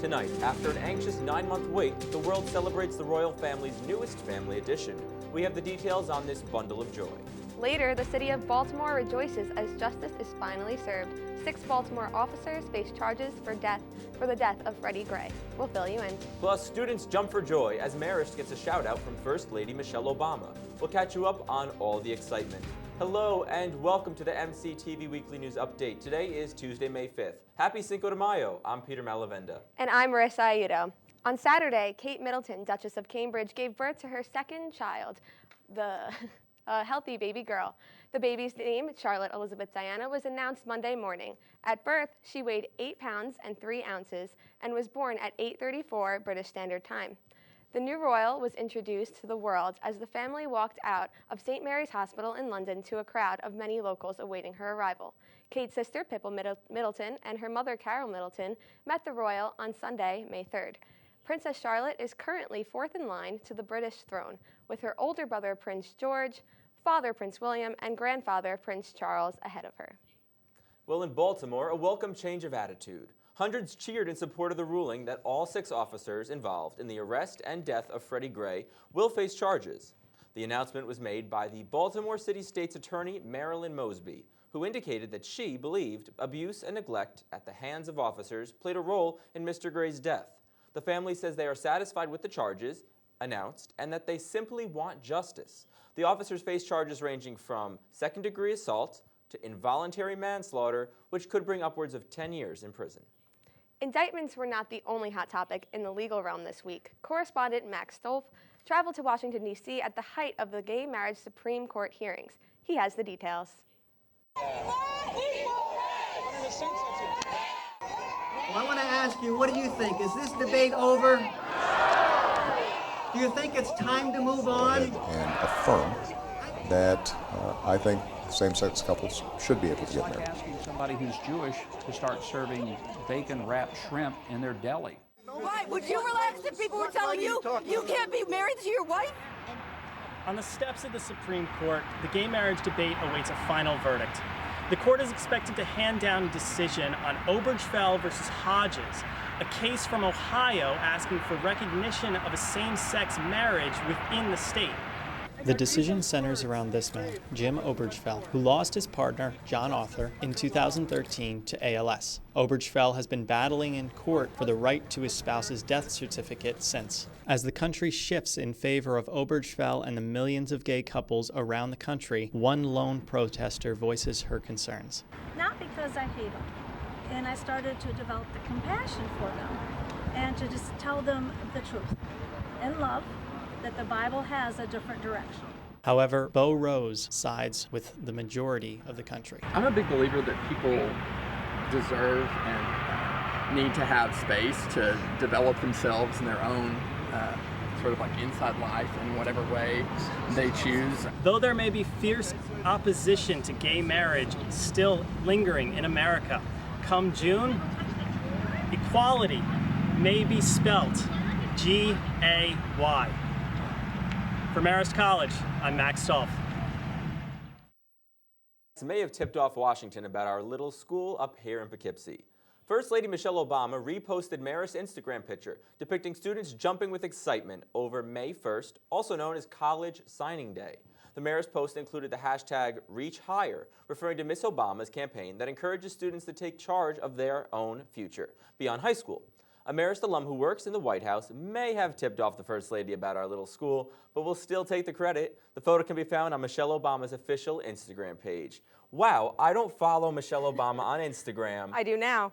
Tonight, after an anxious 9-month wait, the world celebrates the royal family's newest family addition. We have the details on this bundle of joy. Later, the city of Baltimore rejoices as justice is finally served. 6 Baltimore officers face charges for the death of Freddie Gray. We'll fill you in. Plus, students jump for joy as Marist gets a shout-out from First Lady Michelle Obama. We'll catch you up on all the excitement. Hello and welcome to the MCTV Weekly News Update. Today is Tuesday, May 5th. Happy Cinco de Mayo. I'm Peter Malavenda. And I'm Marissa Ayudo. On Saturday, Kate Middleton, Duchess of Cambridge, gave birth to her second child, a healthy baby girl. The baby's name, Charlotte Elizabeth Diana, was announced Monday morning. At birth, she weighed 8 pounds and 3 ounces and was born at 8:34 British Standard Time. The new royal was introduced to the world as the family walked out of St. Mary's Hospital in London to a crowd of many locals awaiting her arrival. Kate's sister, Pippa Middleton, and her mother, Carol Middleton, met the royal on Sunday, May 3rd. Princess Charlotte is currently 4th in line to the British throne, with her older brother, Prince George, father, Prince William, and grandfather, Prince Charles, ahead of her. Well, in Baltimore, a welcome change of attitude. Hundreds cheered in support of the ruling that all 6 officers involved in the arrest and death of Freddie Gray will face charges. The announcement was made by the Baltimore City State's Attorney Marilyn Mosby, who indicated that she believed abuse and neglect at the hands of officers played a role in Mr. Gray's death. The family says they are satisfied with the charges announced and that they simply want justice. The officers face charges ranging from second-degree assault to involuntary manslaughter, which could bring upwards of 10 years in prison. Indictments were not the only hot topic in the legal realm this week. Correspondent Max Stolf traveled to Washington, D.C. at the height of the gay marriage Supreme Court hearings. He has the details. Well, I want to ask you, what do you think? Is this debate over? Do you think it's time to move on? And affirm that I think same-sex couples should be able to get married. Asking somebody who's Jewish to start serving bacon-wrapped shrimp in their deli. Right, would you relax if people were telling you you can't be married to your wife? On the steps of the Supreme Court, the gay marriage debate awaits a final verdict. The court is expected to hand down a decision on Obergefell versus Hodges, a case from Ohio asking for recognition of a same-sex marriage within the state. The decision centers around this man, Jim Obergefell, who lost his partner, John Arthur, in 2013 to ALS. Obergefell has been battling in court for the right to his spouse's death certificate since. As the country shifts in favor of Obergefell and the millions of gay couples around the country, one lone protester voices her concerns. Not because I hate them, and I started to develop the compassion for them and to just tell them the truth in love, that the Bible has a different direction. However, Bo Rose sides with the majority of the country. I'm a big believer that people deserve and need to have space to develop themselves in their own sort of like inside life in whatever way they choose. Though there may be fierce opposition to gay marriage still lingering in America, come June, equality may be spelt G-A-Y. For Marist College, I'm Max Stolf. This may have tipped off Washington about our little school up here in Poughkeepsie. First Lady Michelle Obama reposted Marist's Instagram picture depicting students jumping with excitement over May 1st, also known as College Signing Day. The Marist post included the hashtag #ReachHigher, referring to Miss Obama's campaign that encourages students to take charge of their own future beyond high school. A Marist alum who works in the White House may have tipped off the First Lady about our little school, but we'll still take the credit. The photo can be found on Michelle Obama's official Instagram page. Wow, I don't follow Michelle Obama on Instagram. I do now.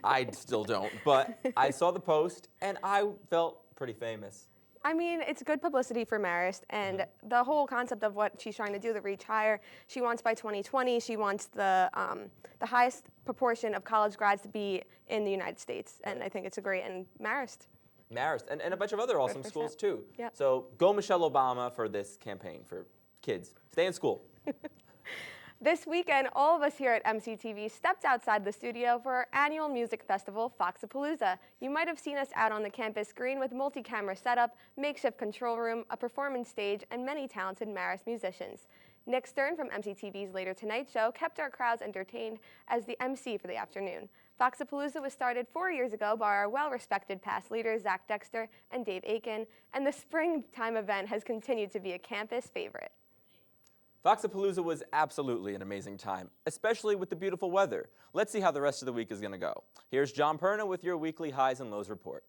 I still don't, but I saw the post and I felt pretty famous. I mean, it's good publicity for Marist, and the whole concept of what she's trying to do, the reach higher, she wants by 2020, she wants the highest proportion of college grads to be in the United States, and I think it's a great, and Marist, and a bunch of other awesome schools too. Yep. So go Michelle Obama for this campaign for kids. Stay in school. This weekend, all of us here at MCTV stepped outside the studio for our annual music festival, Foxapalooza. You might have seen us out on the campus green with multi-camera setup, makeshift control room, a performance stage, and many talented Marist musicians. Nick Stern from MCTV's Later Tonight Show kept our crowds entertained as the MC for the afternoon. Foxapalooza was started 4 years ago by our well-respected past leaders Zach Dexter and Dave Aiken, and the springtime event has continued to be a campus favorite. Foxapalooza was absolutely an amazing time, especially with the beautiful weather. Let's see how the rest of the week is going to go. Here's John Perna with your weekly highs and lows report.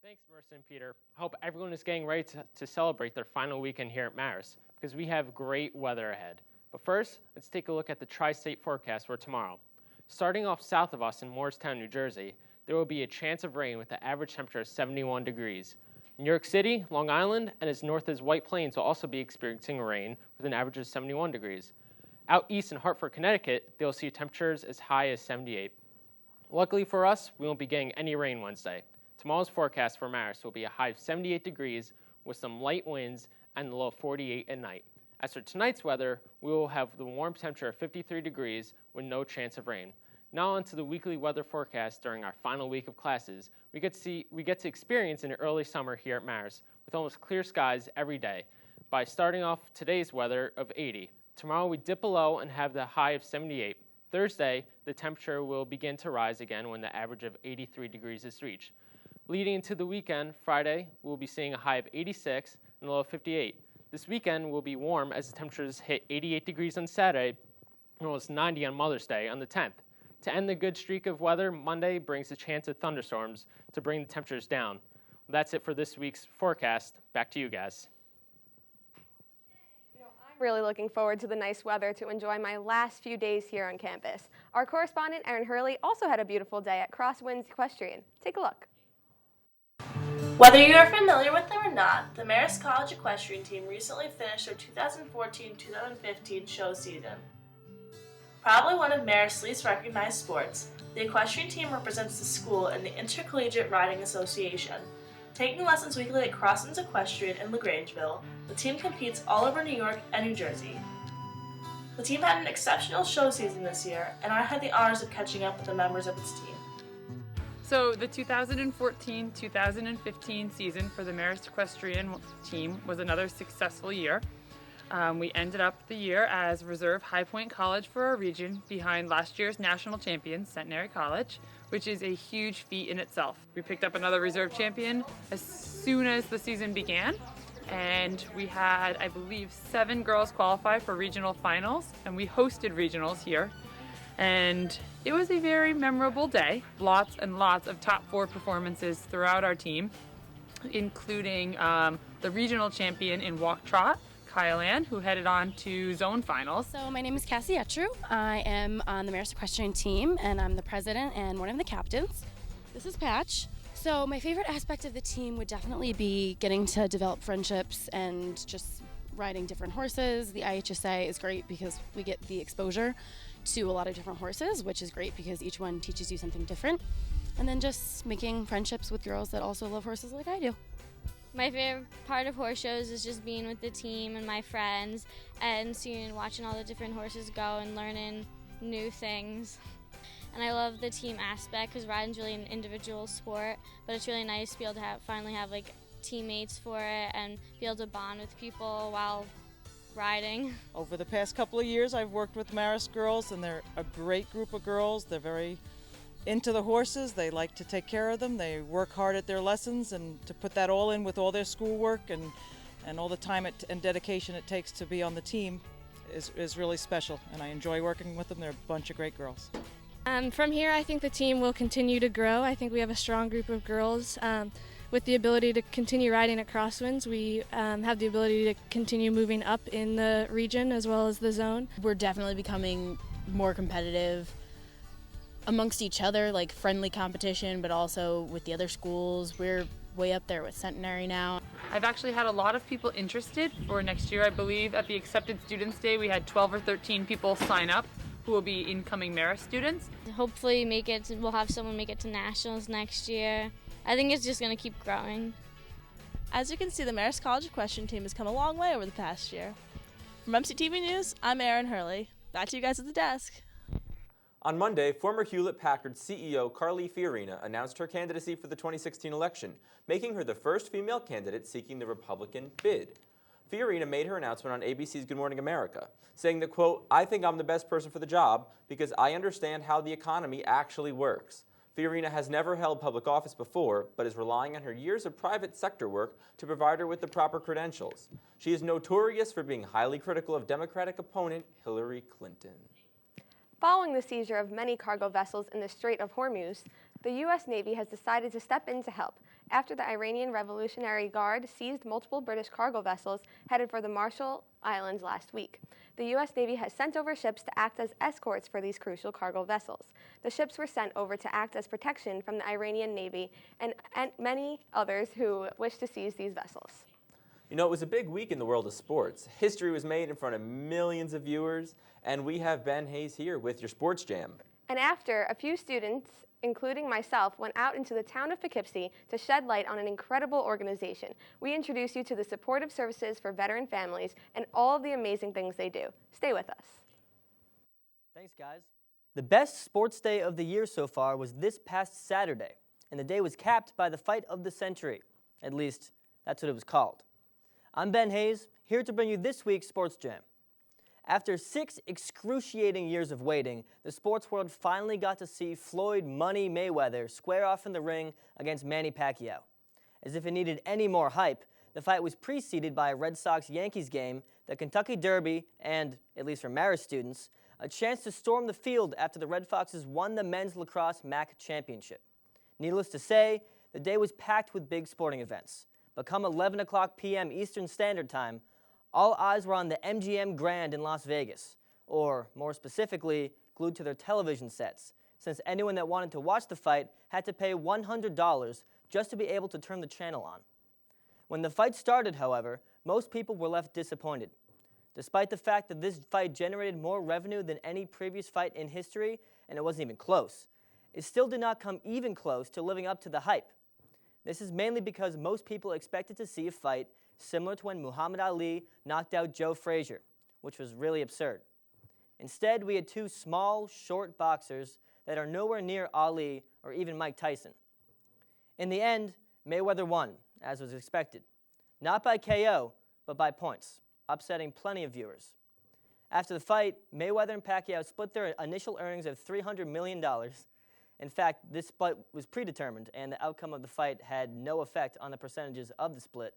Thanks, Marissa and Peter. I hope everyone is getting ready to celebrate their final weekend here at Marist, because we have great weather ahead. But first, let's take a look at the tri-state forecast for tomorrow. Starting off south of us in Morristown, New Jersey, there will be a chance of rain with an average temperature of 71 degrees. New York City, Long Island, and as north as White Plains will also be experiencing rain with an average of 71 degrees. Out east in Hartford, Connecticut, they'll see temperatures as high as 78. Luckily for us, we won't be getting any rain Wednesday. Tomorrow's forecast for Marist will be a high of 78 degrees with some light winds and a low of 48 at night. As for tonight's weather, we will have the warm temperature of 53 degrees with no chance of rain. Now on to the weekly weather forecast during our final week of classes. We get to experience an early summer here at Marist with almost clear skies every day by starting off today's weather of 80. Tomorrow we dip below and have the high of 78. Thursday, the temperature will begin to rise again when the average of 83 degrees is reached. Leading into the weekend, Friday, we'll be seeing a high of 86 and a low of 58. This weekend will be warm as the temperatures hit 88 degrees on Saturday and almost 90 on Mother's Day on the 10th. To end the good streak of weather, Monday brings a chance of thunderstorms to bring the temperatures down. Well, that's it for this week's forecast. Back to you guys. I'm really looking forward to the nice weather to enjoy my last few days here on campus. Our correspondent, Erin Hurley, also had a beautiful day at Crosswinds Equestrian. Take a look. Whether you are familiar with them or not, the Marist College Equestrian team recently finished their 2014-2015 show season. Probably one of Marist's least recognized sports, the equestrian team represents the school in the Intercollegiate Riding Association. Taking lessons weekly at Crosswinds Equestrian in LaGrangeville, the team competes all over New York and New Jersey. The team had an exceptional show season this year, and I had the honors of catching up with the members of its team. So the 2014-2015 season for the Marist Equestrian team was another successful year. We ended up the year as Reserve High Point College for our region behind last year's national champion, Centenary College, which is a huge feat in itself. We picked up another reserve champion as soon as the season began, and we had, I believe, 7 girls qualify for regional finals, and we hosted regionals here. And it was a very memorable day. Lots and lots of top 4 performances throughout our team, including the regional champion in walk trot, Kyle Ann, who headed on to zone finals. So my name is Cassie Etru. I am on the Marist Equestrian team, and I'm the president and one of the captains. This is Patch. So my favorite aspect of the team would definitely be getting to develop friendships and just riding different horses. The IHSA is great because we get the exposure to a lot of different horses, which is great because each one teaches you something different. And then just making friendships with girls that also love horses like I do. My favorite part of horse shows is just being with the team and my friends and seeing and watching all the different horses go and learning new things. And I love the team aspect because riding's really an individual sport, but it's really nice to be able to finally have like teammates for it and be able to bond with people while riding. Over the past couple of years, I've worked with Marist girls, and they're a great group of girls. They're very into the horses. They like to take care of them. They work hard at their lessons, and to put that all in with all their schoolwork and all the time and dedication it takes to be on the team is really special, and I enjoy working with them. They're a bunch of great girls. From here, I think the team will continue to grow. I think we have a strong group of girls. With the ability to continue riding at Crosswinds, we have the ability to continue moving up in the region as well as the zone. We're definitely becoming more competitive amongst each other, like friendly competition, but also with the other schools. We're way up there with Centenary now. I've actually had a lot of people interested for next year. I believe at the Accepted Students Day we had 12 or 13 people sign up who will be incoming Marist students. Hopefully we'll have someone make it to nationals next year. I think it's just going to keep growing. As you can see, the Marist College Equestrian team has come a long way over the past year. From MCTV News, I'm Erin Hurley. Back to you guys at the desk. On Monday, former Hewlett-Packard CEO Carly Fiorina announced her candidacy for the 2016 election, making her the first female candidate seeking the Republican bid. Fiorina made her announcement on ABC's Good Morning America, saying that, quote, "I think I'm the best person for the job because I understand how the economy actually works." Fiorina has never held public office before, but is relying on her years of private sector work to provide her with the proper credentials. She is notorious for being highly critical of Democratic opponent Hillary Clinton. Following the seizure of many cargo vessels in the Strait of Hormuz, the U.S. Navy has decided to step in to help after the Iranian Revolutionary Guard seized multiple British cargo vessels headed for the Marshall Islands last week. The U.S. Navy has sent over ships to act as escorts for these crucial cargo vessels. The ships were sent over to act as protection from the Iranian Navy and many others who wish to seize these vessels. You know, it was a big week in the world of sports. History was made in front of millions of viewers, and we have Ben Hayes here with your Sports Jam. And after a few students, including myself, went out into the town of Poughkeepsie to shed light on an incredible organization, we introduce you to the supportive services for veteran families and all of the amazing things they do. Stay with us. Thanks, guys. The best sports day of the year so far was this past Saturday, and the day was capped by the fight of the century. At least, that's what it was called. I'm Ben Hayes, here to bring you this week's Sports Jam. After 6 excruciating years of waiting, the sports world finally got to see Floyd "Money" Mayweather square off in the ring against Manny Pacquiao. As if it needed any more hype, the fight was preceded by a Red Sox-Yankees game, the Kentucky Derby, and, at least for Marist students, a chance to storm the field after the Red Foxes won the men's lacrosse MAC championship. Needless to say, the day was packed with big sporting events. But come 11 o'clock p.m. Eastern Standard Time, all eyes were on the MGM Grand in Las Vegas, or more specifically, glued to their television sets, since anyone that wanted to watch the fight had to pay $100 just to be able to turn the channel on. When the fight started, however, most people were left disappointed. Despite the fact that this fight generated more revenue than any previous fight in history, and it wasn't even close, it still did not come even close to living up to the hype. This is mainly because most people expected to see a fight similar to when Muhammad Ali knocked out Joe Frazier, which was really absurd. Instead, we had 2 small, short boxers that are nowhere near Ali or even Mike Tyson. In the end, Mayweather won, as was expected. Not by KO, but by points, upsetting plenty of viewers. After the fight, Mayweather and Pacquiao split their initial earnings of $300 million. In fact, this split was predetermined, and the outcome of the fight had no effect on the percentages of the split,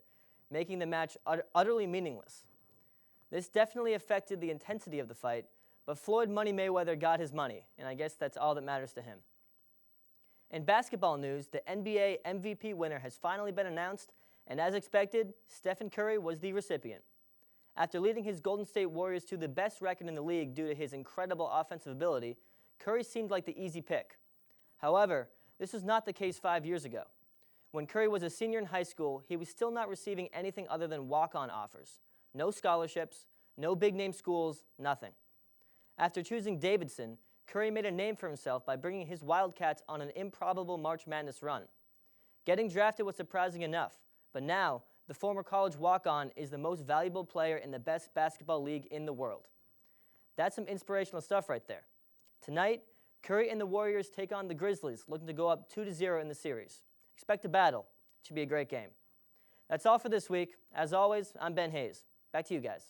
making the match utterly meaningless. This definitely affected the intensity of the fight, but Floyd "Money" Mayweather got his money, and I guess that's all that matters to him. In basketball news, the NBA MVP winner has finally been announced, and as expected, Stephen Curry was the recipient. After leading his Golden State Warriors to the best record in the league due to his incredible offensive ability, Curry seemed like the easy pick. However, this was not the case 5 years ago. When Curry was a senior in high school, he was still not receiving anything other than walk-on offers. No scholarships, no big-name schools, nothing. After choosing Davidson, Curry made a name for himself by bringing his Wildcats on an improbable March Madness run. Getting drafted was surprising enough, but now the former college walk-on is the most valuable player in the best basketball league in the world. That's some inspirational stuff right there. Tonight, Curry and the Warriors take on the Grizzlies, looking to go up 2-0 in the series. Expect a battle. It should be a great game. That's all for this week. As always, I'm Ben Hayes. Back to you guys.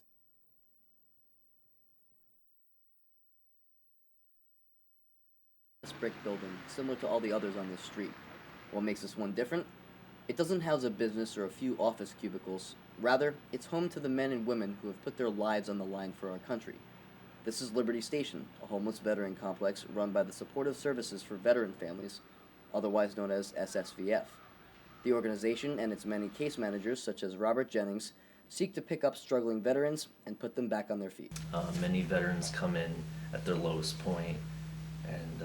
This brick building, similar to all the others on this street. What makes this one different? It doesn't house a business or a few office cubicles. Rather, it's home to the men and women who have put their lives on the line for our country. This is Liberty Station, a homeless veteran complex run by the Supportive Services for Veteran Families, otherwise known as SSVF. The organization and its many case managers, such as Robert Jennings, seek to pick up struggling veterans and put them back on their feet. Many veterans come in at their lowest point, and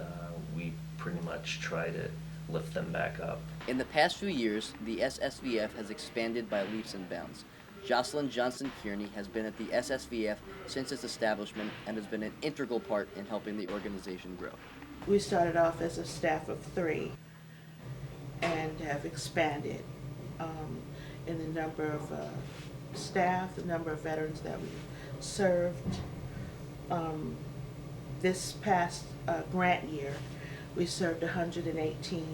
we pretty much try to lift them back up. In the past few years, the SSVF has expanded by leaps and bounds. Jocelyn Johnson Kearney has been at the SSVF since its establishment and has been an integral part in helping the organization grow. We started off as a staff of 3 and have expanded in the number of staff, the number of veterans that we served. This past grant year, we served 118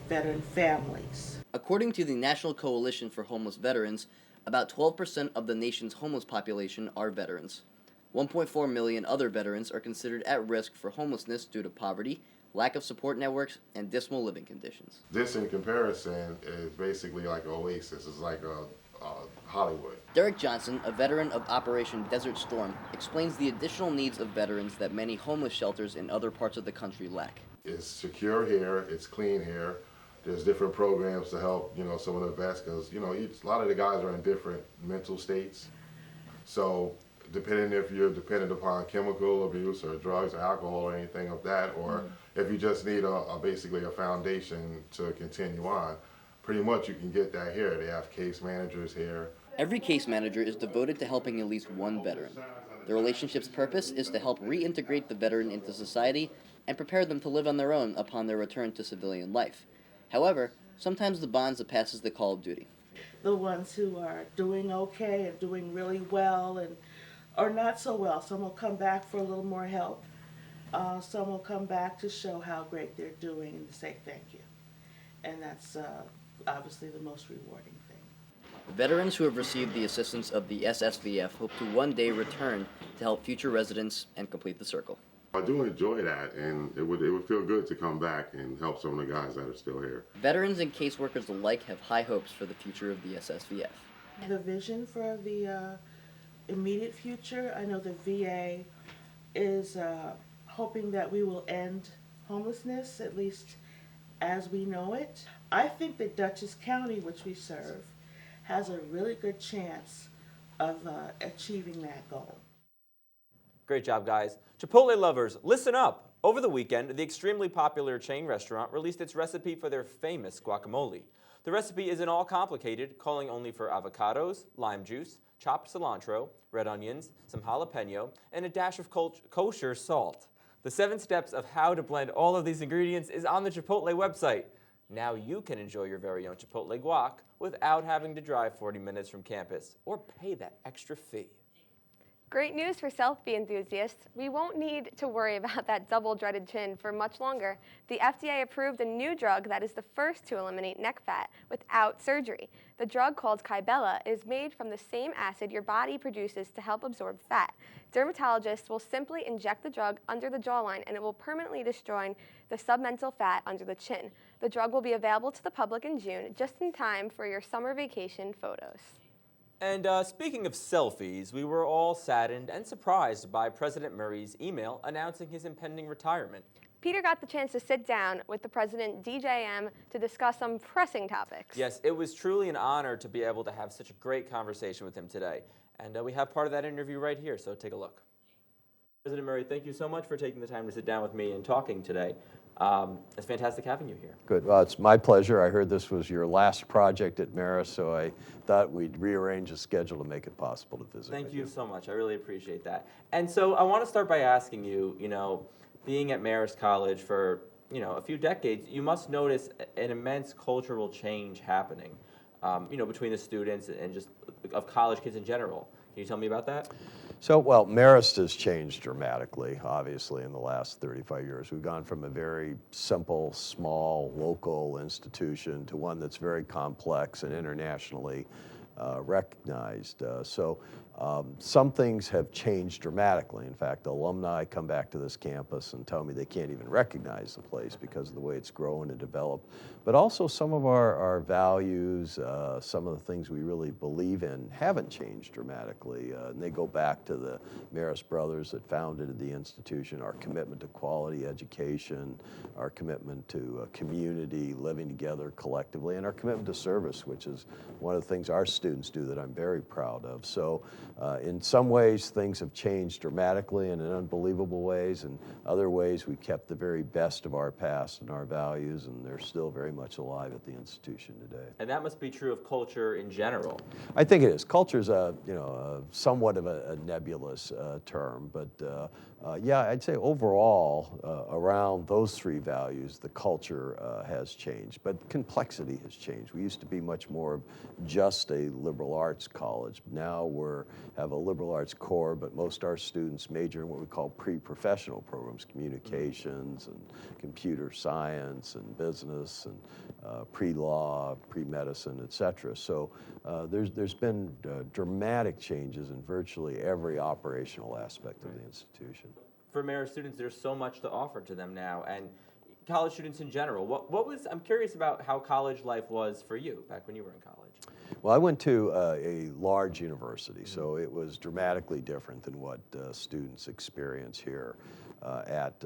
veteran families. According to the National Coalition for Homeless Veterans, About 12% of the nation's homeless population are veterans. 1.4 million other veterans are considered at risk for homelessness due to poverty, lack of support networks, and dismal living conditions. This, in comparison, is basically like Oasis. It's like a Hollywood. Derek Johnson, a veteran of Operation Desert Storm, explains the additional needs of veterans that many homeless shelters in other parts of the country lack. It's secure here, it's clean here. There's different programs to help, some of the vets, because, a lot of the guys are in different mental states. So depending if you're dependent upon chemical abuse or drugs or alcohol or anything of that, or if you just need basically a foundation to continue on, pretty much you can get that here. They have case managers here. Every case manager is devoted to helping at least one veteran. The relationship's purpose is to help reintegrate the veteran into society and prepare them to live on their own upon their return to civilian life. However, sometimes the bond surpasses the call of duty. The ones who are doing okay and doing really well and or not so well. Some will come back for a little more help. Some will come back to show how great they're doing and to say thank you. And that's obviously the most rewarding thing. Veterans who have received the assistance of the SSVF hope to one day return to help future residents and complete the circle. I do enjoy that, and it would feel good to come back and help some of the guys that are still here. Veterans and caseworkers alike have high hopes for the future of the SSVF. The vision for the immediate future, I know the VA is hoping that we will end homelessness, at least as we know it. I think that Dutchess County, which we serve, has a really good chance of achieving that goal. Great job, guys. Chipotle lovers, listen up. Over the weekend, the extremely popular chain restaurant released its recipe for their famous guacamole. The recipe isn't all complicated, calling only for avocados, lime juice, chopped cilantro, red onions, some jalapeno, and a dash of kosher salt. The 7 steps of how to blend all of these ingredients is on the Chipotle website. Now you can enjoy your very own Chipotle guac without having to drive 40 minutes from campus or pay that extra fee. Great news for selfie enthusiasts. We won't need to worry about that double dreaded chin for much longer. The FDA approved a new drug that is the first to eliminate neck fat without surgery. The drug, called Kybella, is made from the same acid your body produces to help absorb fat. Dermatologists will simply inject the drug under the jawline and it will permanently destroy the submental fat under the chin. The drug will be available to the public in June, just in time for your summer vacation photos. And speaking of selfies, we were all saddened and surprised by President Murray's email announcing his impending retirement. Peter got the chance to sit down with the president, DJM, to discuss some pressing topics. Yes, it was truly an honor to be able to have such a great conversation with him today. And we have part of that interview right here, so take a look. President Murray, thank you so much for taking the time to sit down with me and talking today. It's fantastic having you here. Good. Well, it's my pleasure. I heard this was your last project at Marist, so I thought we'd rearrange a schedule to make it possible to visit. Thank you so much. I really appreciate that. And so I want to start by asking you, being at Marist College for, a few decades, you must notice an immense cultural change happening, between the students and just of college kids in general. Can you tell me about that? So, well, Marist has changed dramatically, obviously, in the last 35 years. We've gone from a very simple, small, local institution to one that's very complex and internationally recognized. Some things have changed dramatically. In fact, alumni come back to this campus and tell me they can't even recognize the place because of the way it's grown and developed. But also some of our values, some of the things we really believe in haven't changed dramatically. And they go back to the Marist brothers that founded the institution, our commitment to quality education, our commitment to community, living together collectively, and our commitment to service, which is one of the things our students do that I'm very proud of. So in some ways, things have changed dramatically and in unbelievable ways. In other ways, we kept the very best of our past and our values, and they're still very much alive at the institution today. And that must be true of culture in general. I think it is. Culture is somewhat of a nebulous term, but yeah, I'd say overall, around those 3 values, the culture has changed, but complexity has changed. We used to be much more just a liberal arts college. Now we're have a liberal arts core, but most of our students major in what we call pre-professional programs, communications and computer science and business and pre-law, pre-medicine, et cetera. So there's been dramatic changes in virtually every operational aspect of the institution. For Marist students, there's so much to offer to them now, and college students in general. I'm curious about how college life was for you back when you were in college. Well, I went to a large university, so it was dramatically different than what students experience here at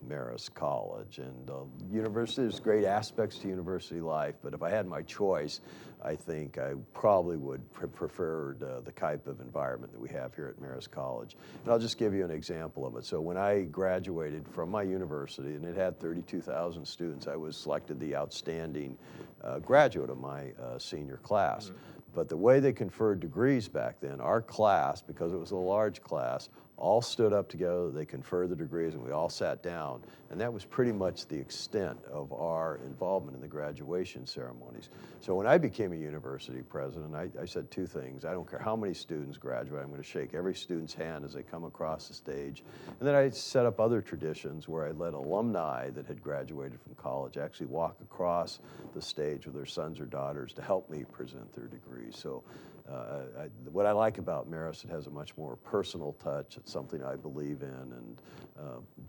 Marist College. And university, there's great aspects to university life, but if I had my choice, I think I probably would prefer the type of environment that we have here at Marist College. And I'll just give you an example of it. So when I graduated from my university, and it had 32,000 students, I was selected the outstanding graduate of my senior class. But the way they conferred degrees back then, our class, because it was a large class, all stood up together, they conferred the degrees, and we all sat down. And that was pretty much the extent of our involvement in the graduation ceremonies. So when I became a university president, I said two things. I don't care how many students graduate, I'm going to shake every student's hand as they come across the stage. And then I set up other traditions where I let alumni that had graduated from college actually walk across the stage with their sons or daughters to help me present their degrees. So what I like about Marist, it has a much more personal touch. It's something I believe in, and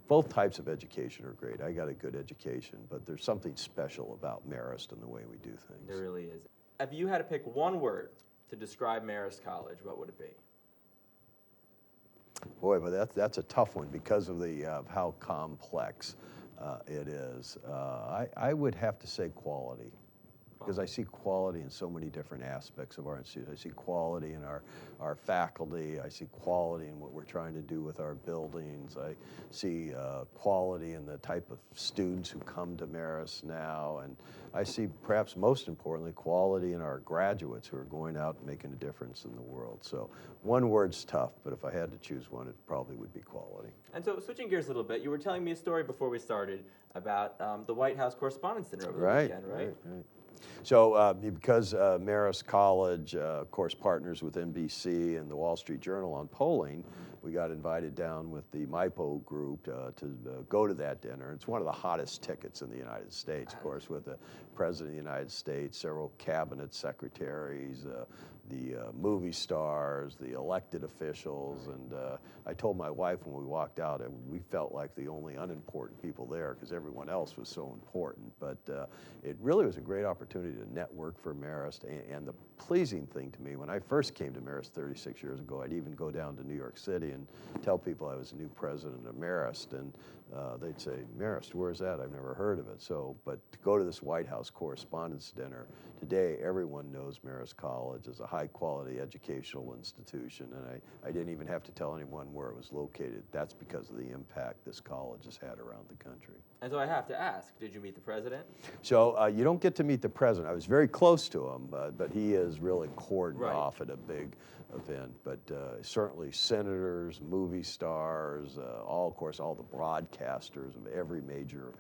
both types of education are great. I got a good education, but there's something special about Marist and the way we do things. There really is. If you had to pick one word to describe Marist College, what would it be? Boy, but that's a tough one because of how complex it is. I would have to say quality, because I see quality in so many different aspects of our institute. I see quality in our faculty. I see quality in what we're trying to do with our buildings. I see quality in the type of students who come to Marist now. And I see, perhaps most importantly, quality in our graduates who are going out and making a difference in the world. So one word's tough, but if I had to choose one, it probably would be quality. And so switching gears a little bit, you were telling me a story before we started about the White House Correspondents' Dinner over the weekend, right? So because Marist College, of course, partners with NBC and the Wall Street Journal on polling, we got invited down with the MIPO group to go to that dinner. It's one of the hottest tickets in the United States, of course, with the President of the United States, several cabinet secretaries, the movie stars, the elected officials, and I told my wife when we walked out, we felt like the only unimportant people there because everyone else was so important. But it really was a great opportunity to network for Marist, and the pleasing thing to me, when I first came to Marist 36 years ago, I'd even go down to New York City and tell people I was the new president of Marist, and they'd say, Marist, where's that? I've never heard of it. So, but to go to this White House Correspondents' Dinner, today everyone knows Marist College is a high-quality educational institution, and I didn't even have to tell anyone where it was located. That's because of the impact this college has had around the country. And so I have to ask, did you meet the president? So you don't get to meet the president. I was very close to him, but he is really cordoned off at a big event. But certainly senators, movie stars, of course, all the broadcasters of every major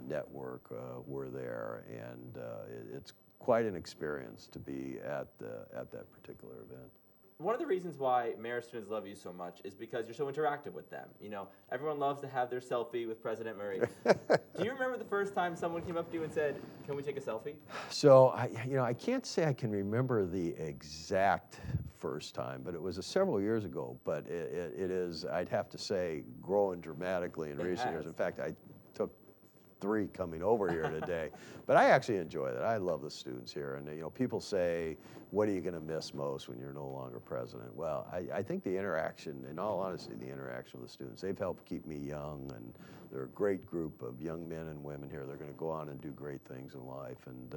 network were there, and it's quite an experience to be at that particular event. One of the reasons why Marist students love you so much is because you're so interactive with them. You know, everyone loves to have their selfie with President Murray. Do you remember the first time someone came up to you and said, "Can we take a selfie?" So, I can't say I can remember the exact first time, but it was several years ago. But it is, I'd have to say, growing dramatically in recent years. In fact, I took 3 coming over here today. But I actually enjoy that. I love the students here. And, people say, what are you going to miss most when you're no longer president? Well, I think the interaction, in all honesty, the interaction with the students, they've helped keep me young, and they're a great group of young men and women here. They're going to go on and do great things in life. And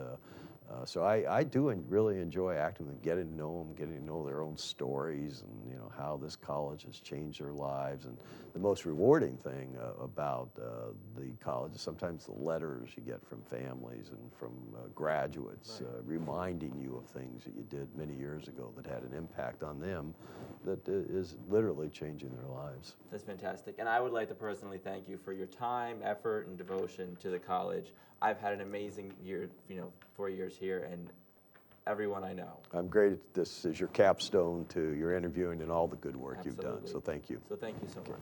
so I do really enjoy acting with them, getting to know them, getting to know their own stories, and how this college has changed their lives. And the most rewarding thing about the college is sometimes the letters you get from families and from graduates reminding you of things that you did many years ago that had an impact on them that is literally changing their lives. That's fantastic. And I would like to personally thank you for your time, effort, and devotion to the college. I've had an amazing year, 4 years here, and everyone I know. I'm great. This is your capstone to your interviewing and all the good work you've done, Absolutely. so thank you. So thank you so much.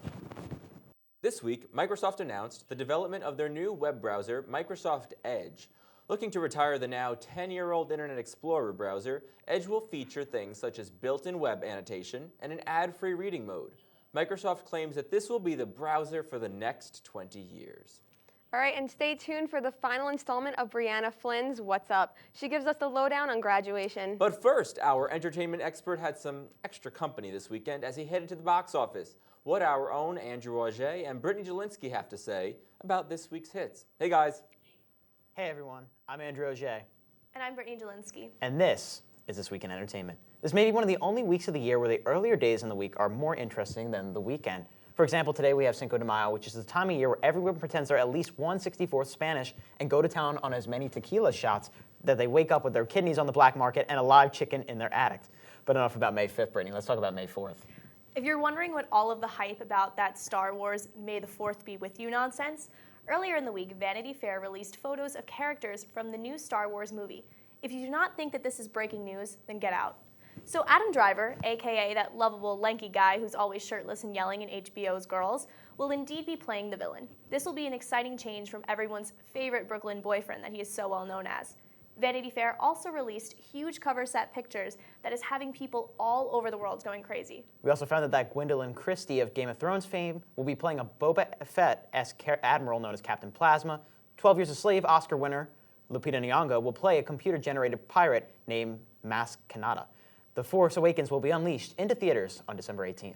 This week, Microsoft announced the development of their new web browser, Microsoft Edge. Looking to retire the now 10-year-old Internet Explorer browser, Edge will feature things such as built-in web annotation and an ad-free reading mode. Microsoft claims that this will be the browser for the next 20 years. All right, and stay tuned for the final installment of Brianna Flynn's What's Up. She gives us the lowdown on graduation. But first, our entertainment expert had some extra company this weekend as he headed to the box office. What our own Andrew Auger and Brittany Jelinski have to say about this week's hits. Hey guys. Hey everyone, I'm Andrew Auger. And I'm Brittany Jelinski. And this is This Week in Entertainment. This may be one of the only weeks of the year where the earlier days in the week are more interesting than the weekend. For example, today we have Cinco de Mayo, which is the time of year where everyone pretends they're at least 1/64th Spanish and go to town on as many tequila shots that they wake up with their kidneys on the black market and a live chicken in their attic. But enough about May 5th, Brittany. Let's talk about May 4th. If you're wondering what all of the hype about that Star Wars May the 4th be with you nonsense, earlier in the week, Vanity Fair released photos of characters from the new Star Wars movie. If you do not think that this is breaking news, then get out. So Adam Driver, aka that lovable lanky guy who's always shirtless and yelling in HBO's Girls, will indeed be playing the villain. This will be an exciting change from everyone's favorite Brooklyn boyfriend that he is so well known as. Vanity Fair also released huge cover set pictures that is having people all over the world going crazy. We also found that Gwendolyn Christie of Game of Thrones fame will be playing a Boba Fett-esque admiral known as Captain Plasma. 12 Years a Slave Oscar winner Lupita Nyong'o will play a computer-generated pirate named Mas Kanata. The Force Awakens will be unleashed into theaters on December 18th.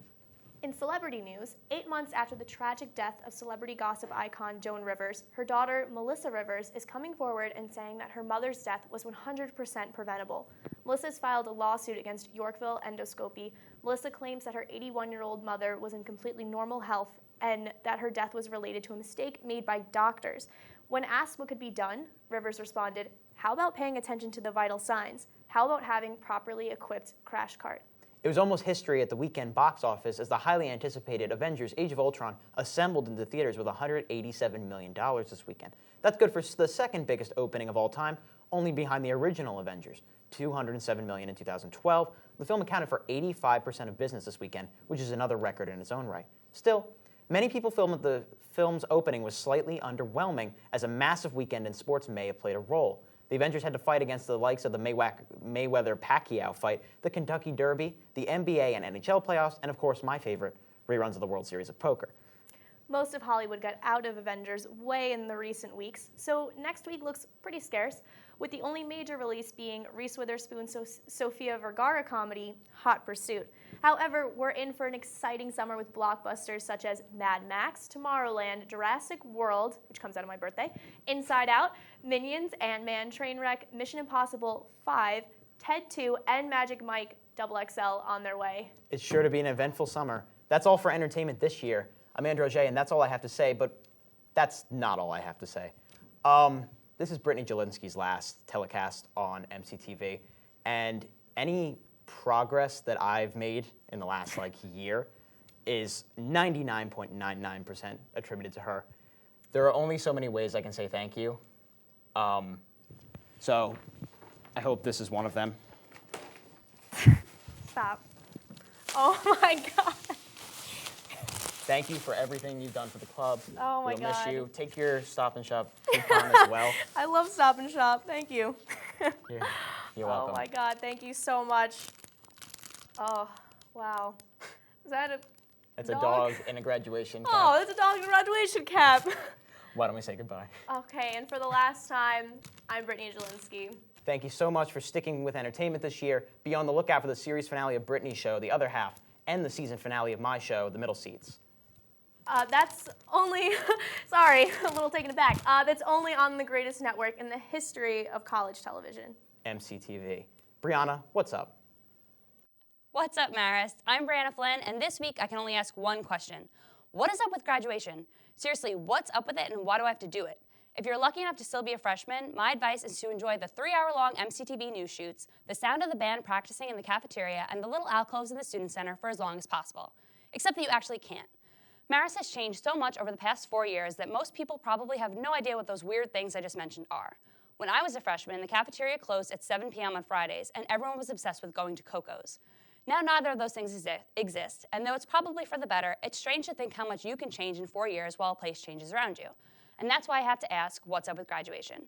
In celebrity news, 8 months after the tragic death of celebrity gossip icon Joan Rivers, her daughter, Melissa Rivers, is coming forward and saying that her mother's death was 100% preventable. Melissa's filed a lawsuit against Yorkville Endoscopy. Melissa claims that her 81-year-old mother was in completely normal health and that her death was related to a mistake made by doctors. When asked what could be done, Rivers responded, "How about paying attention to the vital signs? How about having properly equipped crash cart?" It was almost history at the weekend box office as the highly anticipated Avengers Age of Ultron assembled into theaters with $187 million this weekend. That's good for the second biggest opening of all time, only behind the original Avengers, $207 million in 2012. The film accounted for 85% of business this weekend, which is another record in its own right. Still, many people feel that the film's opening was slightly underwhelming, as a massive weekend in sports may have played a role. The Avengers had to fight against the likes of the Mayweather-Pacquiao fight, the Kentucky Derby, the NBA and NHL playoffs, and of course my favorite, reruns of the World Series of Poker. Most of Hollywood got out of Avengers way in the recent weeks, so next week looks pretty scarce, with the only major release being Reese Witherspoon's Sofia Vergara comedy, Hot Pursuit. However, we're in for an exciting summer with blockbusters such as Mad Max, Tomorrowland, Jurassic World, which comes out on my birthday, Inside Out, Minions, Ant-Man, Trainwreck, Mission Impossible 5, Ted 2, and Magic Mike XXL on their way. It's sure to be an eventful summer. That's all for entertainment this year. I'm Andrew Auger, and that's all I have to say, but that's not all I have to say. This is Brittany Jelinski's last telecast on MCTV, and any progress that I've made in the last year is 99.99% attributed to her. There are only so many ways I can say thank you. So I hope this is one of them. Stop. Oh my God. Thank you for everything you've done for the club. Oh my We'll miss God. you. Take your Stop and Shop coupon as well. I love Stop and Shop. Thank you. You're welcome. Oh my God. Thank you so much. Oh, wow. Is that a It's a dog in a graduation cap. Oh, that's a dog in a graduation cap. Why don't we say goodbye? Okay, and for the last time, I'm Brittany Jelinski. Thank you so much for sticking with entertainment this year. Be on the lookout for the series finale of Brittany's show, The Other Half, and the season finale of my show, The Middle Seats. That's only, sorry, a little taken aback. That's only on the greatest network in the history of college television. MCTV. Brianna, what's up? What's up, Marist? I'm Brianna Flynn, and this week I can only ask one question. What is up with graduation? Seriously, what's up with it and why do I have to do it? If you're lucky enough to still be a freshman, my advice is to enjoy the 3-hour-long MCTV news shoots, the sound of the band practicing in the cafeteria, and the little alcoves in the student center for as long as possible. Except that you actually can't. Marist has changed so much over the past 4 years that most people probably have no idea what those weird things I just mentioned are. When I was a freshman, the cafeteria closed at 7 p.m. on Fridays, and everyone was obsessed with going to Coco's. Now neither of those things exist, and though it's probably for the better, it's strange to think how much you can change in 4 years while a place changes around you. And that's why I have to ask, what's up with graduation?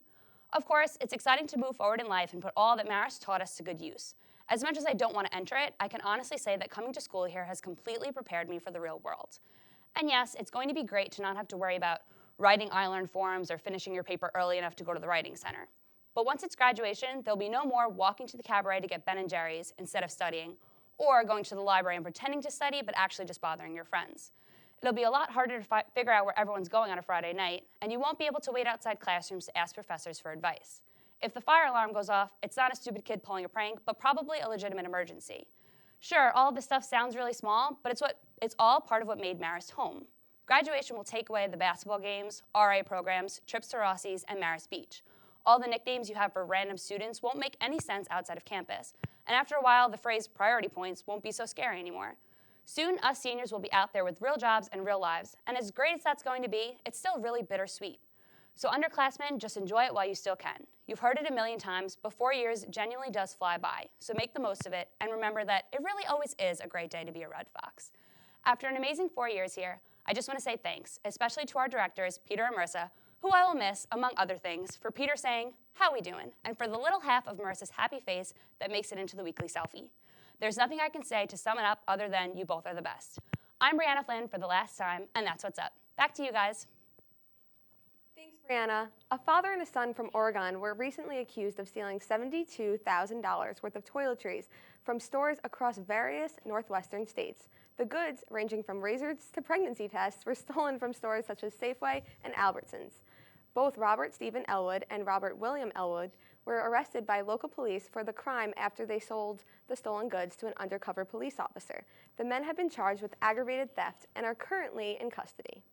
Of course, it's exciting to move forward in life and put all that Marist taught us to good use. As much as I don't want to enter it, I can honestly say that coming to school here has completely prepared me for the real world. And yes, it's going to be great to not have to worry about writing I-Learn forms or finishing your paper early enough to go to the writing center. But once it's graduation, there'll be no more walking to the cabaret to get Ben & Jerry's instead of studying, or going to the library and pretending to study but actually just bothering your friends. It'll be a lot harder to figure out where everyone's going on a Friday night, and you won't be able to wait outside classrooms to ask professors for advice. If the fire alarm goes off, it's not a stupid kid pulling a prank, but probably a legitimate emergency. Sure, all of this stuff sounds really small, but it's all part of what made Marist home. Graduation will take away the basketball games, RA programs, trips to Rossi's, and Marist Beach. All the nicknames you have for random students won't make any sense outside of campus, and after a while, the phrase priority points won't be so scary anymore. Soon, us seniors will be out there with real jobs and real lives, and as great as that's going to be, it's still really bittersweet. So underclassmen, just enjoy it while you still can. You've heard it a million times, but 4 years genuinely does fly by, so make the most of it, and remember that it really always is a great day to be a Red Fox. After an amazing 4 years here, I just want to say thanks, especially to our directors, Peter and Marissa, who I will miss, among other things, for Peter saying, "How we doing?" and for the little half of Marissa's happy face that makes it into the weekly selfie. There's nothing I can say to sum it up other than you both are the best. I'm Brianna Flynn for the last time, and that's what's up. Back to you guys. Thanks, Brianna. A father and a son from Oregon were recently accused of stealing $72,000 worth of toiletries from stores across various northwestern states. The goods, ranging from razors to pregnancy tests, were stolen from stores such as Safeway and Albertsons. Both Robert Stephen Elwood and Robert William Elwood were arrested by local police for the crime after they sold the stolen goods to an undercover police officer. The men have been charged with aggravated theft and are currently in custody.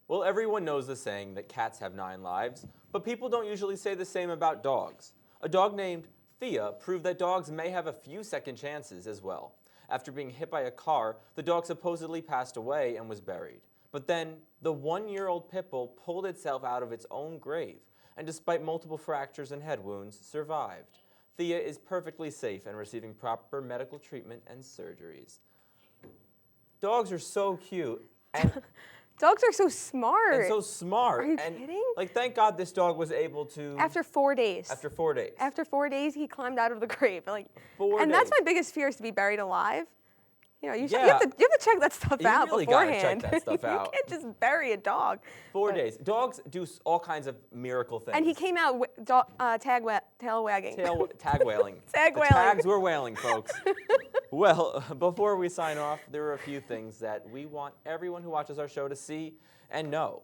Well, everyone knows the saying that cats have 9 lives, but people don't usually say the same about dogs. A dog named Thea proved that dogs may have a few second chances as well. After being hit by a car, the dog supposedly passed away and was buried. But then, the 1-year-old pit bull pulled itself out of its own grave, and despite multiple fractures and head wounds, survived. Thea is perfectly safe and receiving proper medical treatment and surgeries. Dogs are so cute. And dogs are so smart. And so smart. Are you kidding? Like, thank God this dog was able to... After 4 days. After 4 days. After 4 days, he climbed out of the grave. Like, 4 and days. that's my biggest fear, is to be buried alive. You know, you Yeah. have to check that stuff You out really gotta beforehand. check that stuff out. You can't just bury a dog. 4 days. Dogs do all kinds of miracle things. And he came out tail wagging. Tag whaling. Tag The whaling. tags were whaling, folks. Well, before we sign off, there are a few things that we want everyone who watches our show to see and know.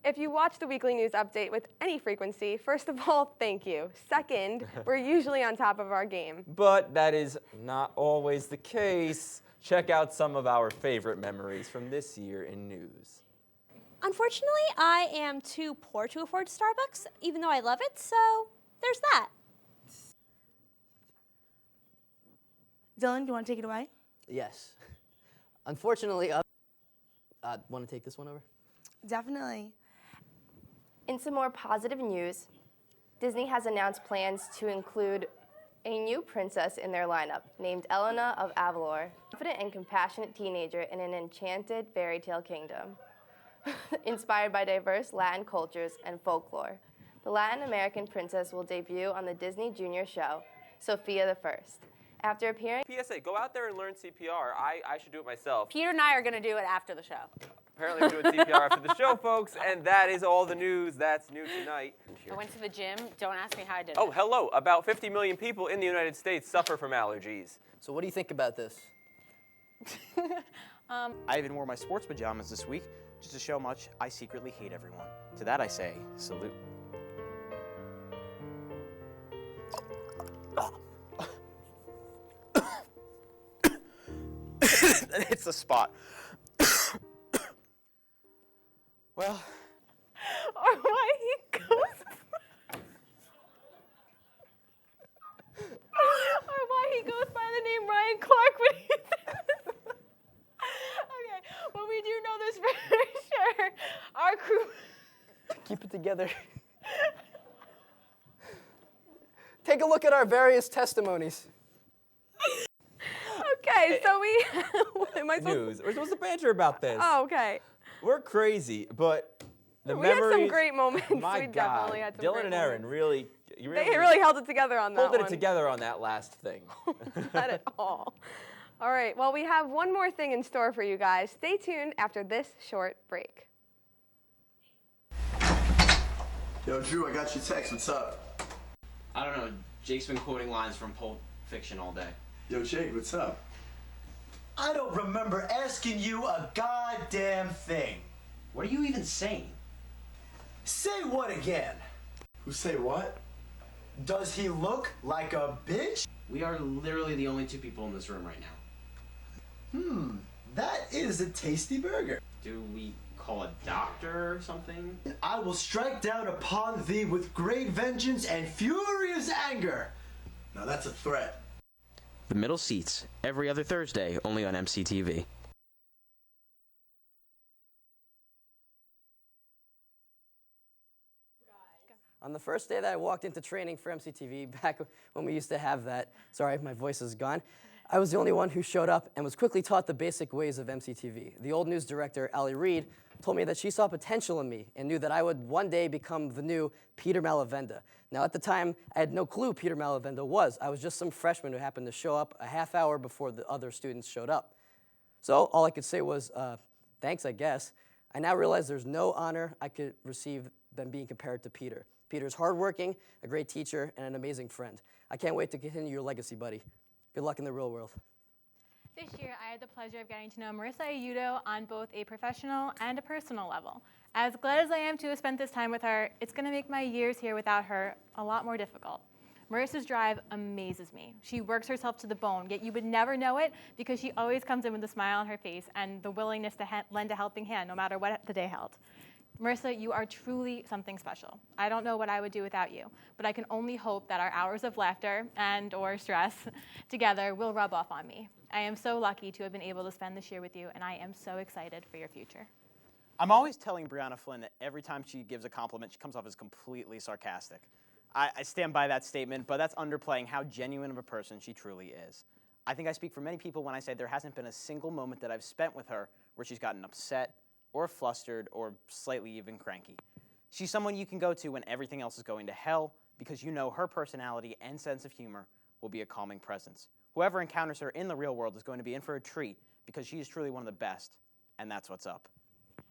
If you watch the weekly news update with any frequency, first of all, thank you. Second, we're usually on top of our game. But that is not always the case. Check out some of our favorite memories from this year in news. Unfortunately, I am too poor to afford Starbucks, even though I love it, so there's that. Dylan, do you want to take it away? Yes. Unfortunately, want to take this one over? Definitely. In some more positive news, Disney has announced plans to include a new princess in their lineup, named Elena of Avalor, a confident and compassionate teenager in an enchanted fairy tale kingdom, inspired by diverse Latin cultures and folklore. The Latin American princess will debut on the Disney Junior show, Sophia the First. After appearing... PSA, go out there and learn CPR. I should do it myself. Peter and I are going to do it after the show. Apparently we're doing CPR after the show, folks, and that is all the news that's new tonight. I went to the gym. Don't ask me how I did Oh, it. hello. About 50 million people in the United States suffer from allergies. So what do you think about this? I even wore my sports pajamas this week just to show how much I secretly hate everyone. To that I say, salute. It's the spot. Well. Or why he goes... or why he goes by the name Ryan Clark when he says... Okay, well, we do know this for sure. Our crew... Keep it together. Take a look at our various testimonies. Okay, so we. Am I supposed News. We're supposed to banter about this. Oh, okay. We're crazy, but the We had some memories. great moments. My We God, definitely had some Dylan great and Aaron moments. really, They really held it together on that holding one. it together on that last thing. Not at all. All right, well, we have one more thing in store for you guys. Stay tuned after this short break. Yo, Drew, I got your text. What's up? I don't know. Jake's been quoting lines from Pulp Fiction all day. Yo, Jake, what's up? I don't remember asking you a goddamn thing. What are you even saying? Say what again? Who say what? Does he look like a bitch? We are literally the only two people in this room right now. That is a tasty burger. Do we call a doctor or something? I will strike down upon thee with great vengeance and furious anger. Now that's a threat. The Middle Seats, every other Thursday, only on MCTV. On the first day that I walked into training for MCTV, back when we used to have that, sorry, my voice is gone, I was the only one who showed up and was quickly taught the basic ways of MCTV. The old news director, Allie Reed, told me that she saw potential in me and knew that I would one day become the new Peter Malavenda. Now, at the time, I had no clue Peter Malavenda was. I was just some freshman who happened to show up a half hour before the other students showed up. So all I could say was, thanks, I guess. I now realize there's no honor I could receive than being compared to Peter. Peter's hardworking, a great teacher, and an amazing friend. I can't wait to continue your legacy, buddy. Good luck in the real world. This year, I had the pleasure of getting to know Marissa Ayudo on both a professional and a personal level. As glad as I am to have spent this time with her, it's going to make my years here without her a lot more difficult. Marissa's drive amazes me. She works herself to the bone, yet you would never know it because she always comes in with a smile on her face and the willingness to lend a helping hand no matter what the day held. Marissa, you are truly something special. I don't know what I would do without you, but I can only hope that our hours of laughter and or stress together will rub off on me. I am so lucky to have been able to spend this year with you, and I am so excited for your future. I'm always telling Brianna Flynn that every time she gives a compliment, she comes off as completely sarcastic. I stand by that statement, but that's underplaying how genuine of a person she truly is. I think I speak for many people when I say there hasn't been a single moment that I've spent with her where she's gotten upset or flustered or slightly even cranky. She's someone you can go to when everything else is going to hell because you know her personality and sense of humor will be a calming presence. Whoever encounters her in the real world is going to be in for a treat because she is truly one of the best, and that's what's up.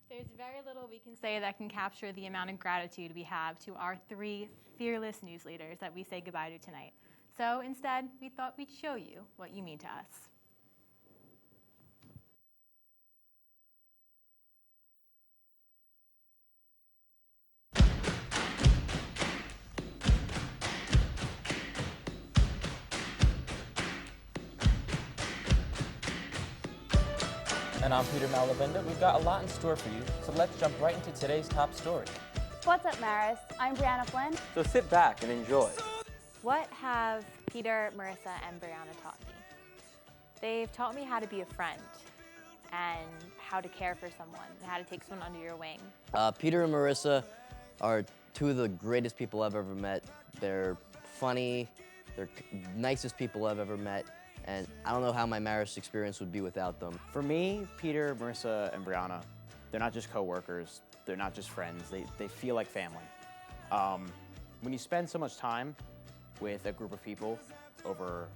There's very little we can say that can capture the amount of gratitude we have to our 3 fearless news leaders that we say goodbye to tonight. So instead, we thought we'd show you what you mean to us. And I'm Peter Malavenda. We've got a lot in store for you, so let's jump right into today's top story. What's up, Maris? I'm Brianna Flynn. So sit back and enjoy. What have Peter, Marissa, and Brianna taught me? They've taught me how to be a friend and how to care for someone and how to take someone under your wing. Peter and Marissa are 2 of the greatest people I've ever met. They're funny, they're nicest people I've ever met, and I don't know how my marriage experience would be without them. For me, Peter, Marissa, and Brianna, they're not just coworkers, they're not just friends, they feel like family. When you spend so much time with a group of people over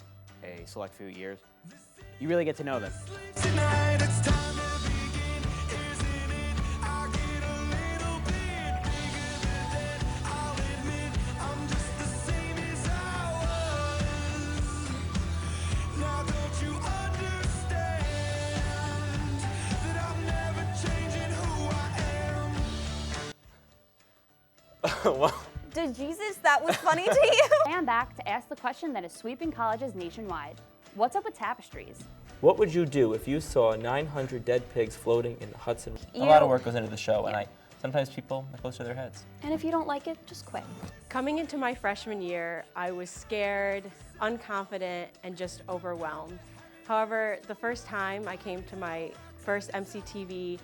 a select few years, you really get to know them. Well, Jesus, that was funny to you? I am back to ask the question that is sweeping colleges nationwide. What's up with tapestries? what would you do if you saw 900 dead pigs floating in the Hudson? A You- lot of work goes into the show, and sometimes people are close to their heads. And if you don't like it, just quit. Coming into my freshman year, I was scared, unconfident, and just overwhelmed. However, the first time I came to my first MCTV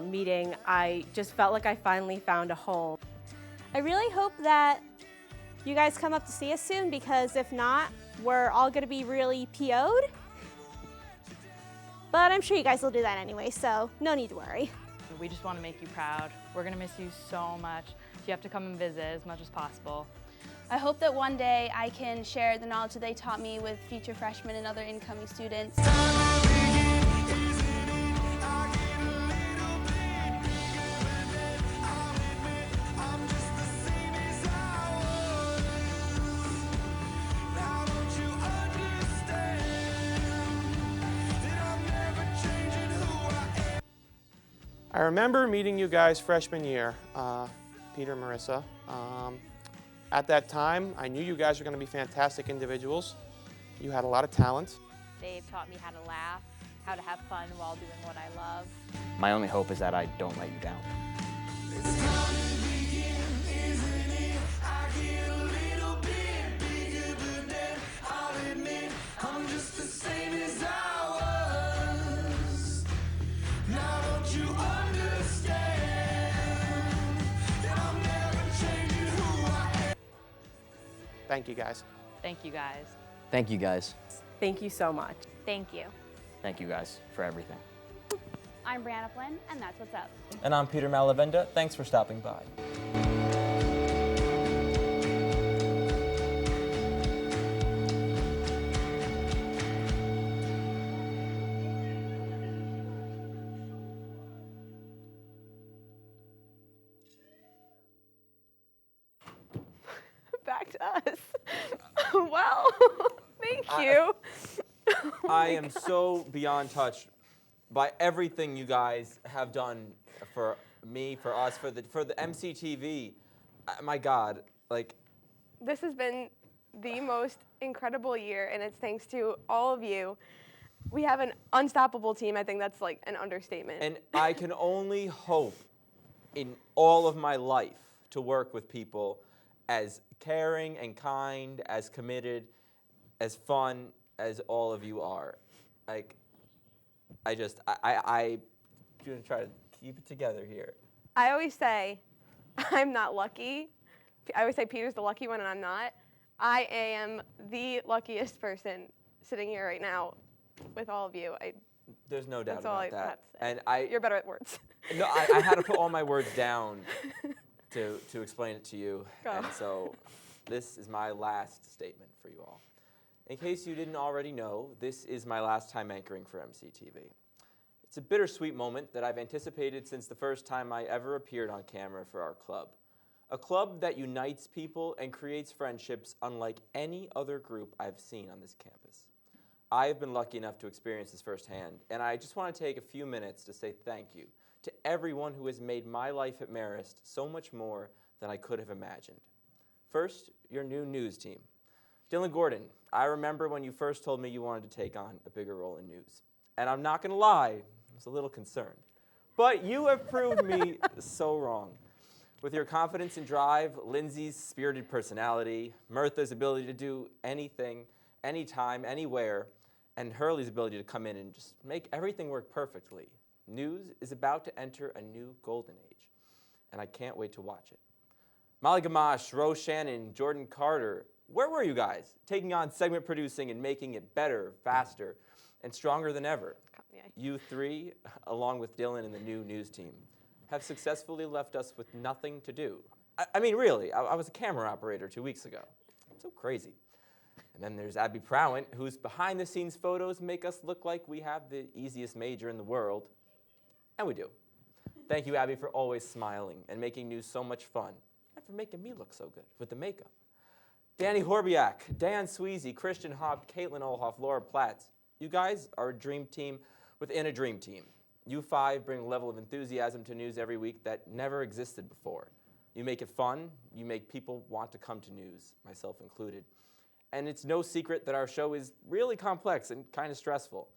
meeting, I just felt like I finally found a home. I really hope that you guys come up to see us soon, because if not, we're all gonna be really PO'd. But I'm sure you guys will do that anyway, so no need to worry. We just want to make you proud. We're going to miss you so much. You have to come and visit as much as possible. I hope that one day I can share the knowledge that they taught me with future freshmen and other incoming students. I remember meeting you guys freshman year, Peter and Marissa. At that time, I knew you guys were going to be fantastic individuals. You had a lot of talent. They've taught me how to laugh, how to have fun while doing what I love. My only hope is that I don't let you down. Thank you guys. Thank you guys. Thank you guys. Thank you so much. Thank you. Thank you guys for everything. I'm Brianna Flynn, and that's what's up. And I'm Peter Malavenda. Thanks for stopping by. Back to us. Well, thank you. I am so beyond touched by everything you guys have done for me, for us, for the MCTV. My God, like. This has been the most incredible year, and it's thanks to all of you. We have an unstoppable team. I think that's like an understatement. And I can only hope in all of my life to work with people as caring and kind, as committed, as fun as all of you are. Like, I'm gonna try to keep it together here. I always say I'm not lucky. I always say Peter's the lucky one, and I'm not. I am the luckiest person sitting here right now with all of you. There's no doubt That's all about I that. have to say. You're better at words. No, I had to put all my words down to explain it to you. Go. And so this is my last statement for you all. In case you didn't already know, this is my last time anchoring for MCTV. It's a bittersweet moment that I've anticipated since the first time I ever appeared on camera for our club. A club that unites people and creates friendships unlike any other group I've seen on this campus. I have been lucky enough to experience this firsthand, and I just want to take a few minutes to say thank you to everyone who has made my life at Marist so much more than I could have imagined. First, your new news team. Dylan Gordon, I remember when you first told me you wanted to take on a bigger role in news. And I'm not going to lie, I was a little concerned. But you have proved me so wrong. With your confidence and drive, Lindsay's spirited personality, Mirtha's ability to do anything, anytime, anywhere, and Hurley's ability to come in and just make everything work perfectly, news is about to enter a new golden age, and I can't wait to watch it. Molly Gamache, Rose Shannon, Jordan Carter, where were you guys? Taking on segment producing and making it better, faster, and stronger than ever. You three, along with Dylan and the new news team, have successfully left us with nothing to do. I mean, really, I was a camera operator 2 weeks ago. So crazy. And then there's Abby Prowant, whose behind-the-scenes photos make us look like we have the easiest major in the world. And we do. Thank you, Abby, for always smiling and making news so much fun, and for making me look so good with the makeup. Danny Horbiak, Dan Sweezy, Christian Hopp, Caitlin Olhoff, Laura Platts. You guys are a dream team within a dream team. You five bring a level of enthusiasm to news every week that never existed before. You make it fun. You make people want to come to news, myself included. And it's no secret that our show is really complex and kind of stressful.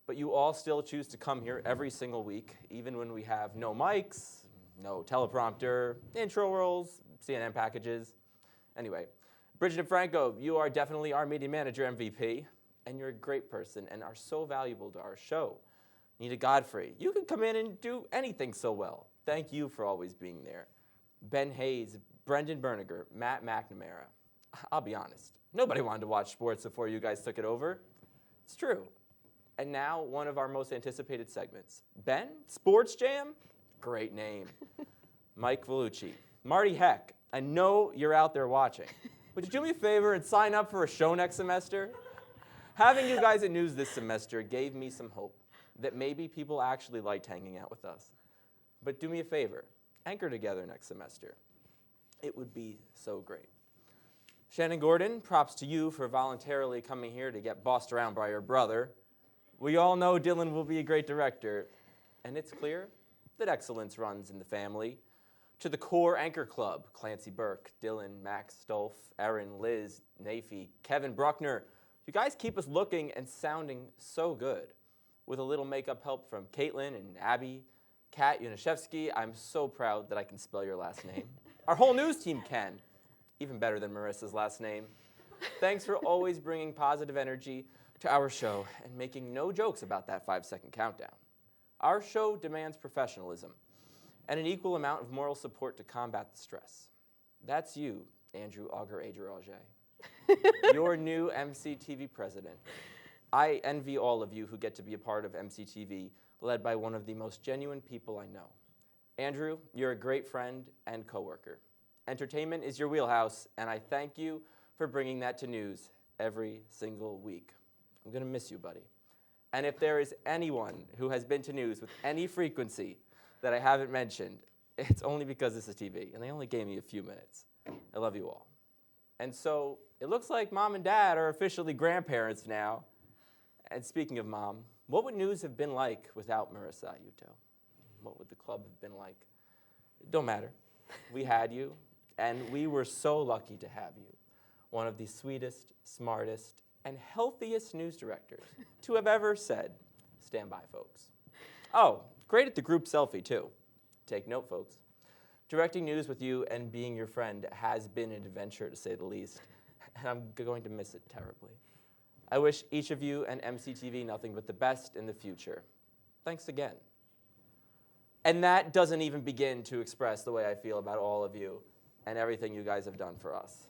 But you all still choose to come here every single week, even when we have no mics, no teleprompter, intro rolls, CNN packages. Anyway, Bridget and Franco, you are definitely our media manager MVP, and you're a great person and are so valuable to our show. Nita Godfrey, you can come in and do anything so well. Thank you for always being there. Ben Hayes, Brendan Berniger, Matt McNamara. I'll be honest. Nobody wanted to watch sports before you guys took it over. It's true. And now, one of our most anticipated segments. Ben, Sports Jam? Great name. Mike Vellucci. Marty Heck, I know you're out there watching. Would you do me a favor and sign up for a show next semester? Having you guys at news this semester gave me some hope that maybe people actually liked hanging out with us. But do me a favor, anchor together next semester. It would be so great. Shannon Gordon, props to you for voluntarily coming here to get bossed around by your brother. We all know Dylan will be a great director, and it's clear that excellence runs in the family. To the core anchor club, Clancy Burke, Dylan, Max Stolf, Erin, Liz, Nafi, Kevin Bruckner, you guys keep us looking and sounding so good. With a little makeup help from Caitlin and Abby, Kat Yunishevsky, I'm so proud that I can spell your last name. Our whole news team can, even better than Marissa's last name. Thanks for always bringing positive energy to our show and making no jokes about that 5-second countdown. Our show demands professionalism and an equal amount of moral support to combat the stress. That's you, Andrew Auger Agerage, your new MCTV president. I envy all of you who get to be a part of MCTV, led by one of the most genuine people I know. Andrew, you're a great friend and coworker. Entertainment is your wheelhouse, and I thank you for bringing that to news every single week. I'm gonna miss you, buddy. And if there is anyone who has been to news with any frequency that I haven't mentioned, it's only because this is TV, and they only gave me a few minutes. I love you all. And so it looks like Mom and Dad are officially grandparents now. And speaking of Mom, what would news have been like without Marissa Ayuto? What would the club have been like? It don't matter. We had you, and we were so lucky to have you. One of the sweetest, smartest, and healthiest news directors to have ever said, "Stand by, folks." Oh, great at the group selfie, too. Take note, folks. Directing news with you and being your friend has been an adventure, to say the least, and I'm going to miss it terribly. I wish each of you and MCTV nothing but the best in the future. Thanks again. And that doesn't even begin to express the way I feel about all of you and everything you guys have done for us.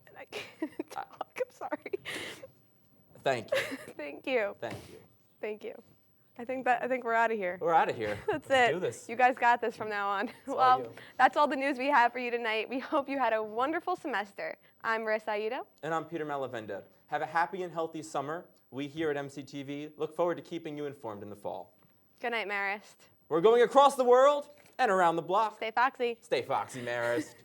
And I can't talk. I'm sorry. Thank you. Thank you. Thank you. Thank you. I think we're out of here. We're out of here. That's Let's it. do this. You guys got this from now on. Well, that's all the news we have for you tonight. We hope you had a wonderful semester. I'm Marissa Ayuto. And I'm Peter Malavenda. Have a happy and healthy summer. We here at MCTV look forward to keeping you informed in the fall. Good night, Marist. We're going across the world and around the block. Stay foxy. Stay foxy, Marist.